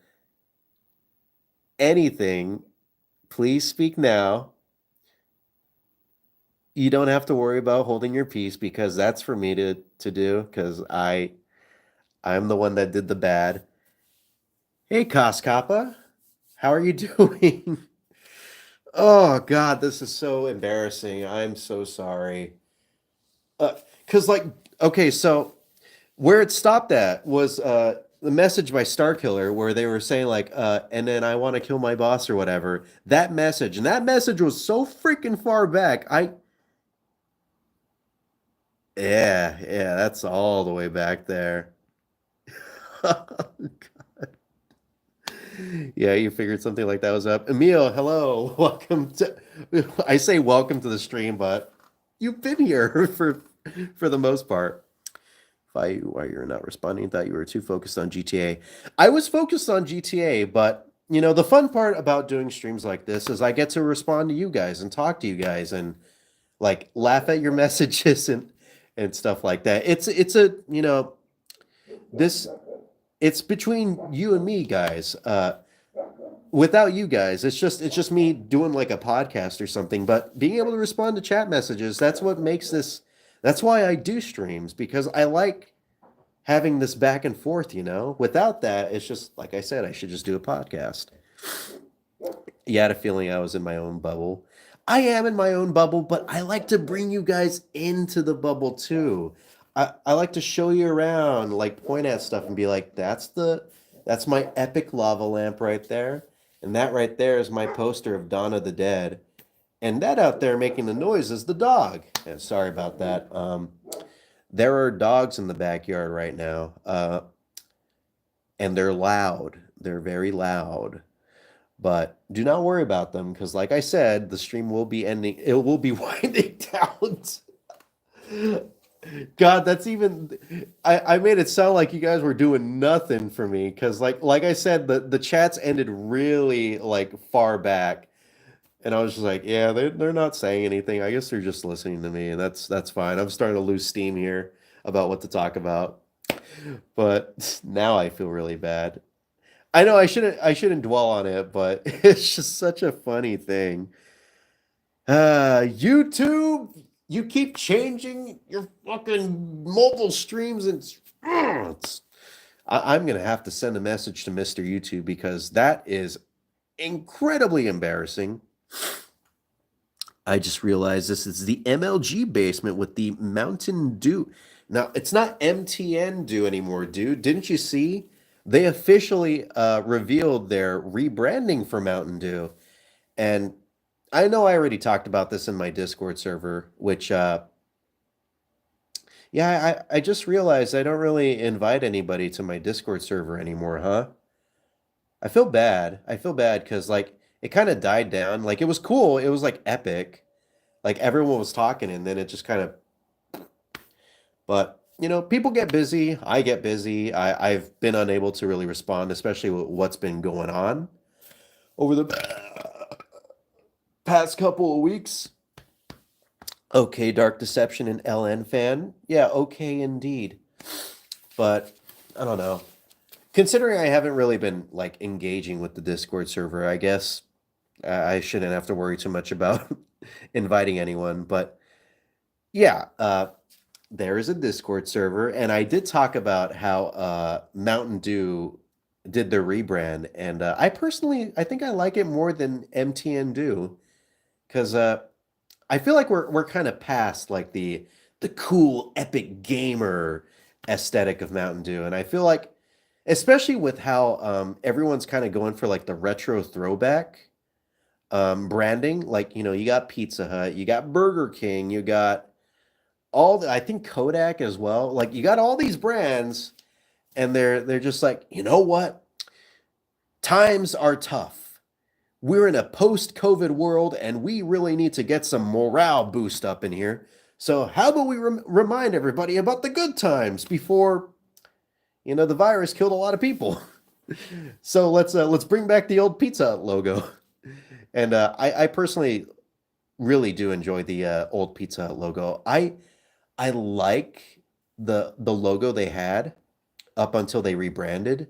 anything, please speak now. You don't have to worry about holding your peace because that's for me to do because I'm the one that did the bad. Hey, Koskappa, how are you doing? Oh God, this is so embarrassing. I'm so sorry. Cause like, okay, so where it stopped at was the message by Starkiller where they were saying like, and then I want to kill my boss or whatever. That message, and that message was so freaking far back. Yeah, that's all the way back there. Yeah, you figured something like that was up. Emil, hello. Welcome to I say welcome to the stream, but you've been here for the most part. Why you're not responding, thought you were too focused on GTA. I was focused on GTA, but you know, the fun part about doing streams like this is I get to respond to you guys and talk to you guys and like laugh at your messages and stuff like that. It's a, you know, this it's between you and me, guys. Without you guys, it's just me doing like a podcast or something, but being able to respond to chat messages, that's what makes this that's why I do streams because I like having this back and forth, you know? Without that, it's just like I said, I should just do a podcast. You had a feeling I was in my own bubble. I am in my own bubble, but I like to bring you guys into the bubble too. I like to show you around, like point at stuff and be like, that's my epic lava lamp right there. And that right there is my poster of Dawn of the Dead. And that out there making the noise is the dog. Yeah, sorry about that. There are dogs in the backyard right now, and they're loud. They're very loud. But do not worry about them because, like I said, the stream will be ending. It will be winding down. God, that's even. I made it sound like you guys were doing nothing for me because, like I said, the chats ended really like far back, and I was just like, yeah, they're not saying anything. I guess they're just listening to me, and that's fine. I'm starting to lose steam here about what to talk about, but now I feel really bad. I know I shouldn't dwell on it, but it's just such a funny thing. YouTube, you keep changing your fucking mobile streams and I'm gonna have to send a message to Mr. YouTube because that is incredibly embarrassing. I just realized this is the MLG basement with the Mountain Dew. Now, it's not MTN Dew anymore, dude. Didn't you see? They officially revealed their rebranding for Mountain Dew. And I know I already talked about this in my Discord server, which yeah, I just realized I don't really invite anybody to my Discord server anymore, huh? I feel bad. I feel bad because like it kind of died down. Like it was cool. It was like epic. Like everyone was talking, and then it just kind of. But people get busy. I get busy. I've been unable to really respond, especially with what's been going on over the past couple of weeks. Okay, Dark Deception and LN fan. Yeah, okay indeed. But I don't know. Considering I haven't really been like engaging with the Discord server, I guess I shouldn't have to worry too much about inviting anyone. But yeah, there is a Discord server, and I did talk about how Mountain Dew did their rebrand, and I think I like it more than MTN do because I feel like we're kind of past like the cool epic gamer aesthetic of Mountain Dew, and I feel like especially with how everyone's kind of going for like the retro throwback branding, like you got Pizza Hut, you got Burger King, you got I think Kodak as well. Like you got all these brands, and they're just like, you know what? Times are tough. We're in a post-COVID world, and we really need to get some morale boost up in here. So how about we remind everybody about the good times before the virus killed a lot of people. So let's bring back the old Pizza Hut logo. And I personally really do enjoy the old Pizza Hut logo. I like the logo they had up until they rebranded.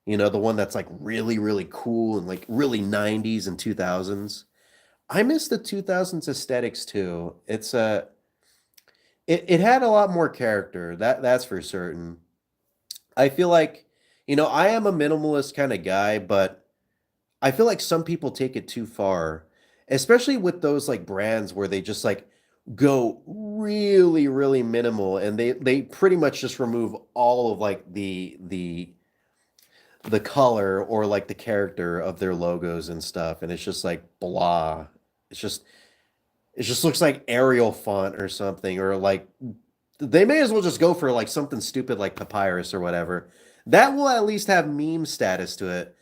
The one that's like really, really cool and like really 90s and 2000s. I miss the 2000s aesthetics too. It had a lot more character. That's for certain. I feel like, I am a minimalist kind of guy, but I feel like some people take it too far, especially with those like brands where they just like go really, really minimal and they pretty much just remove all of like the color or like the character of their logos and stuff, and it's just like blah. It's just it just looks like Arial font or something, or like they may as well just go for like something stupid like Papyrus or whatever. That will at least have meme status to it.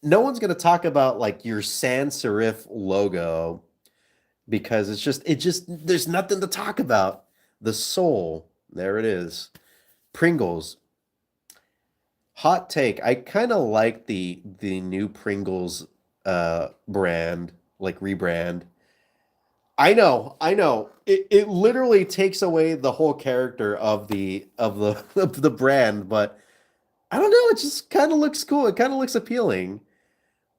No one's gonna talk about like your sans serif logo because it just there's nothing to talk about. The soul, there it is. Pringles. Hot take. I kind of like the new Pringles brand, like rebrand. I know. It literally takes away the whole character of the of the brand, but I don't know, it just kind of looks cool. It kind of looks appealing.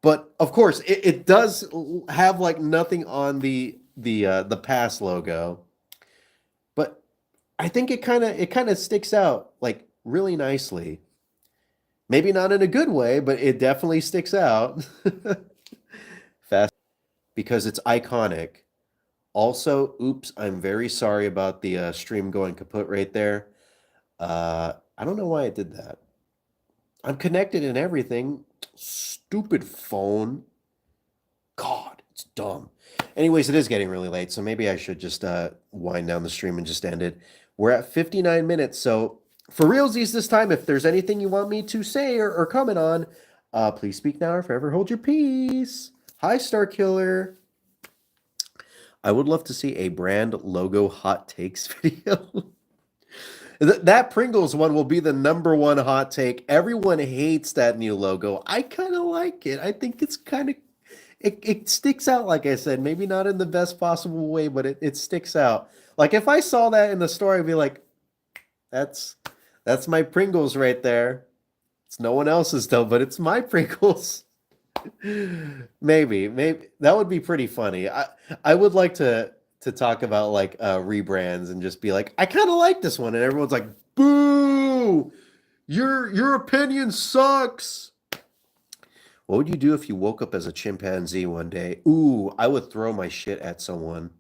But of course, it does have like nothing on the pass logo. But I think it kind of sticks out like really nicely. Maybe not in a good way, but it definitely sticks out. Fast because it's iconic. Also, oops, I'm very sorry about the stream going kaput right there. I don't know why I did that. I'm connected and everything. Stupid phone. God, it's dumb. Anyways, it is getting really late, so maybe I should just wind down the stream and just end it. We're at 59 minutes, so for realsies this time, if there's anything you want me to say or comment on, please speak now or forever hold your peace. Hi, Star Killer. I would love to see a brand logo hot takes video. That Pringles one will be the number one hot take. Everyone hates that new logo. I kind of like it. I think it's kind of it sticks out, like I said, maybe not in the best possible way, but it sticks out. Like if I saw that in the store, I'd be like, that's that's my Pringles right there. It's no one else's though, but it's my Pringles. Maybe that would be pretty funny. I would like to talk about like rebrands and just be like, I kind of like this one, and everyone's like, boo, your opinion sucks. What would you do if you woke up as a chimpanzee one day? Ooh, I would throw my shit at someone.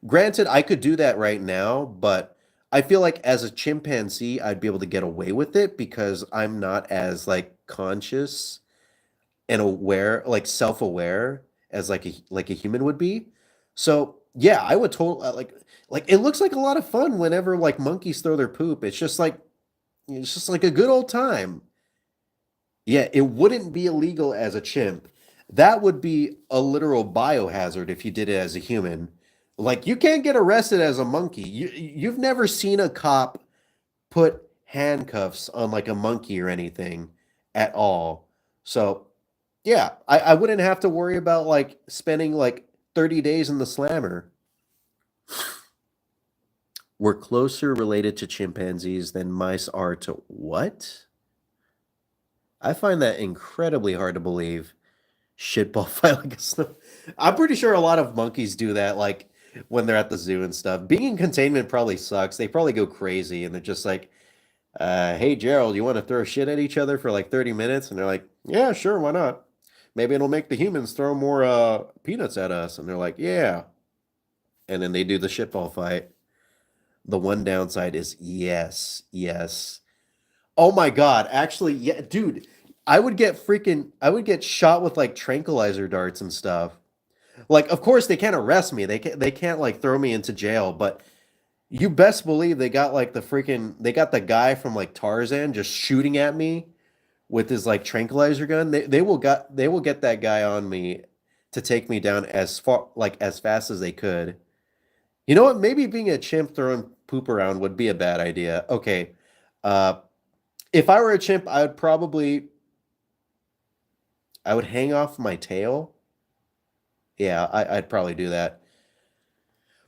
Granted, I could do that right now, but I feel like as a chimpanzee, I'd be able to get away with it because I'm not as like conscious and aware, like self-aware as like a human would be. So yeah, I would totally like it looks like a lot of fun whenever like monkeys throw their poop. It's just like a good old time. Yeah, it wouldn't be illegal as a chimp. That would be a literal biohazard if you did it as a human. Like you can't get arrested as a monkey. You've never seen a cop put handcuffs on like a monkey or anything at all. So yeah, I wouldn't have to worry about like spending like 30 days in the slammer. We're closer related to chimpanzees than mice are to what? I find that incredibly hard to believe. Shitball fight like a snow. I'm pretty sure a lot of monkeys do that, like when they're at the zoo and stuff. Being in containment probably sucks. They probably go crazy and they're just like, hey, Gerald, you want to throw shit at each other for like 30 minutes? And they're like, yeah, sure, why not? Maybe it'll make the humans throw more peanuts at us. And they're like, yeah. And then they do the shitball fight. The one downside is yes, yes. Oh my God. Actually, yeah, dude, I would get shot with like tranquilizer darts and stuff. Like, of course, they can't arrest me. They can't like throw me into jail, but you best believe they got the guy from like Tarzan just shooting at me with his like tranquilizer gun. They will get that guy on me to take me down as far like as fast as they could. You know what? Maybe being a chimp throwing poop around would be a bad idea. Okay. Uh if I were a chimp, I would hang off my tail. Yeah, I'd probably do that.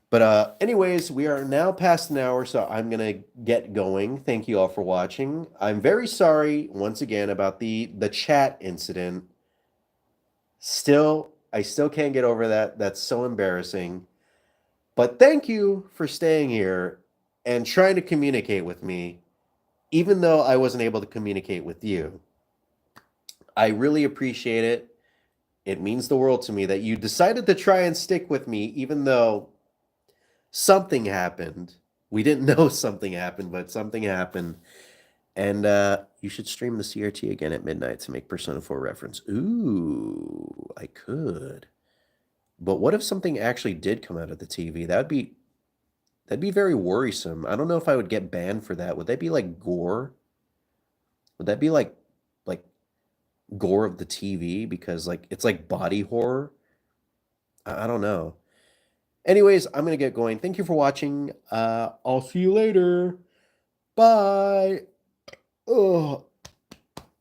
But anyways, we are now past an hour, so I'm gonna get going. Thank you all for watching. I'm very sorry once again about the chat incident. I still can't get over that. That's so embarrassing. But thank you for staying here and trying to communicate with me, even though I wasn't able to communicate with you. I really appreciate it. It means the world to me that you decided to try and stick with me, even though something happened. We didn't know something happened, but something happened. And you should stream the CRT again at midnight to make Persona 4 reference. Ooh, I could. But what if something actually did come out of the TV? That'd be very worrisome. I don't know if I would get banned for that. Would that be like gore? Would that be like gore of the TV because like it's like body horror? I don't know. Anyways, I'm gonna get going. Thank you for watching. I'll see you later. Bye. Oh,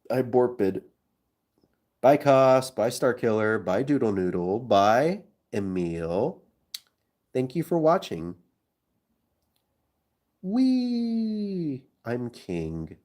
I borped. Bye, Cos. Bye, Starkiller. Bye, Doodle Noodle. Bye, Emil. Thank you for watching. Wee. I'm king.